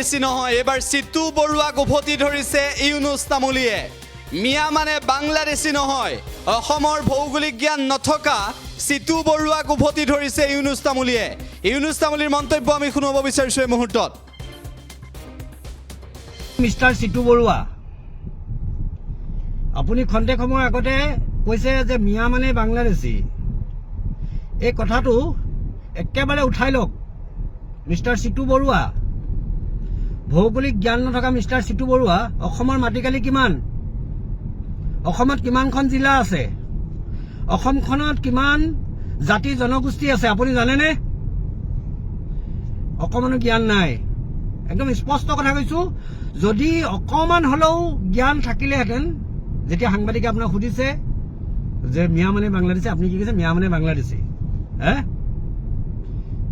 বাংলাদেশী নহয়, এবাৰ চিতু বৰুৱাক উভতি ধৰিছে ইউনুছ তামুলীয়ে। মিয়া মানে বাংলাদেশী নহয়, অসমৰ ভৌগোলিক জ্ঞান নথকা চিতু বৰুৱাক উভতি ধৰিছে ইউনুছ তামুলীয়ে। ইউনুছ তামুলীৰ মন্তব্য আমি শুনাব বিচাৰিছো এই মুহূৰ্তত। মিষ্টাৰ চিতু বৰুৱা, আপুনি খন্তেক সময়ৰ আগতে কৈছে যে মিয়া মানে বাংলাদেশী। এই কথাটো একেবাৰে উঠাই লওক মিষ্টাৰ চিতু বৰুৱা। ভৌগোলিক জ্ঞান নথকা মিষ্টাৰ চিতু বৰুৱা, অসমৰ মাটিকালি কিমান? অসমত কিমানখন জিলা আছে? অসমখনত কিমান জাতি জনগোষ্ঠী আছে আপুনি জানেনে? অকমানো জ্ঞান নাই। একদম স্পষ্ট কথা কৈছো, যদি অকমান হলেও জ্ঞান থাকিলেহেঁতেন, যেতিয়া সাংবাদিকে আপোনাক সুধিছে যে মিয়া মানে বাংলাদেশী, আপুনি কি কৈছে? মিয়া মানে বাংলাদেশী।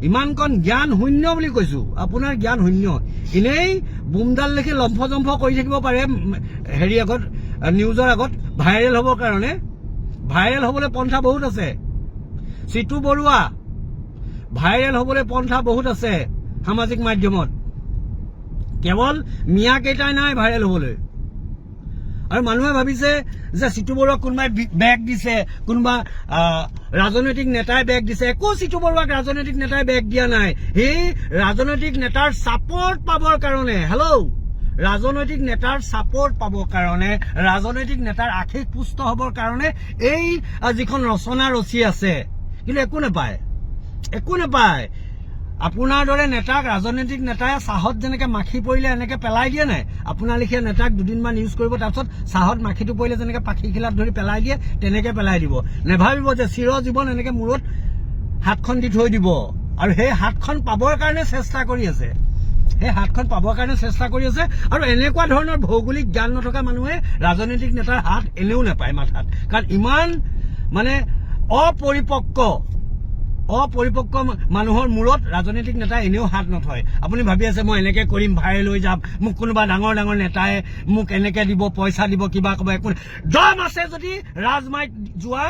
ইমানকণ জ্ঞান শূন্য বুলি কৈছো, আপোনাৰ জ্ঞান শূন্য। এনেই বুমডাল দেখি লম্ফ জম্ফ কৰি থাকিব পাৰে হেৰি আগত, নিউজৰ আগত ভাইৰেল হবৰ কাৰণে। ভাইৰেল হবলৈ পন্থা বহুত আছে চিতু বৰুৱা, ভাইৰেল হবলৈ পন্থা বহুত আছে সামাজিক মাধ্যমত। কেৱল মিয়া কেইটাই নাই ভাইৰেল হবলৈ। আৰু মানুহে ভাবিছে যে চিতু বৰুৱাক কোনোবাই বেগ দিছে, কোনোবা ৰাজনৈতিক নেতাই বেগ দিছে। একো চিতু বৰুৱাক ৰাজনৈতিক নেতাই বেগ দিয়া নাই। সেই ৰাজনৈতিক নেতাৰ ছাপৰ্ট পাবৰ কাৰণে, ৰাজনৈতিক নেতাৰ ছাপৰ্ট পাবৰ কাৰণে, ৰাজনৈতিক নেতাৰ আশীষ পুষ্ট হবৰ কাৰণে এই যিখন ৰচনা ৰচি আছে, কিন্তু একো নাপায়, একো নাপায়। আপোনাৰ দৰে নেতাক ৰাজনৈতিক নেতাই চাহত যেনেকে মাখি পৰিলে এনেকে পেলাই দিয়ে নাই, আপোনাৰ লেখীয়া নেতাক দুদিনমান ইউজ কৰিব, তাৰপিছত চাহত মাখিটো পৰিলে যেনেকে পাখি খিলাত ধৰি পেলাই দিয়ে, তেনেকে পেলাই দিব। নেভাবিব যে চিৰ জীৱন এনেকে মূৰত হাতখন দি থৈ দিব। আৰু সেই হাতখন পাবৰ কাৰণে চেষ্টা কৰি আছে, সেই হাতখন পাবৰ কাৰণে চেষ্টা কৰি আছে। আৰু এনেকুৱা ধৰণৰ ভৌগোলিক জ্ঞান নথকা মানুহে ৰাজনৈতিক নেতাৰ হাত এনেও নাপায় মাথাত, কাৰণ ইমান মানে অপৰিপক্ক মানুহৰ মূৰত ৰাজনৈতিক নেতাই এনেও হাত নথয়। আপুনি ভাবি আছে মই এনেকে কৰিম, ভাইৰেল হৈ যাম, মোক কোনোবা ডাঙৰ ডাঙৰ নেতাই মোক এনেকে দিব, পইচা দিব, কিবা ক'ব। একো দম আছে যদি ৰাজমাইত যোৱা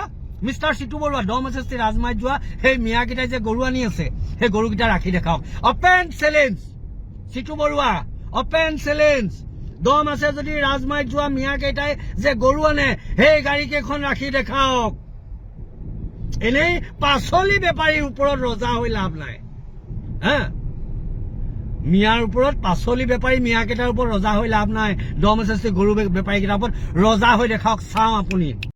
মিষ্টাৰ চিতু বৰুৱা, দম আছে যদি ৰাজমাইত যোৱা। সেই মিয়াকেইটাই যে গৰু আনি আছে, সেই গৰুকেইটা ৰাখি দেখাওক। Open challenge Chitu Baruah, open challenge. দম আছে যদি ৰাজমাইত যোৱা মিয়াকেইটাই যে গৰু আনে, সেই গাড়ী কেইখন ৰাখি দেখাওক। এনেই পাচলি বেপাৰীৰ ওপৰত ৰজা হৈ লাভ নাই। মিয়াৰ ওপৰত, পাচলি বেপাৰী মিয়াকেইটাৰ ওপৰত ৰজা হৈ লাভ নাই। দম আছে গৰু বেপাৰী কেইটাৰ ওপৰত ৰজা হৈ দেখাওক, চাওঁ আপুনি।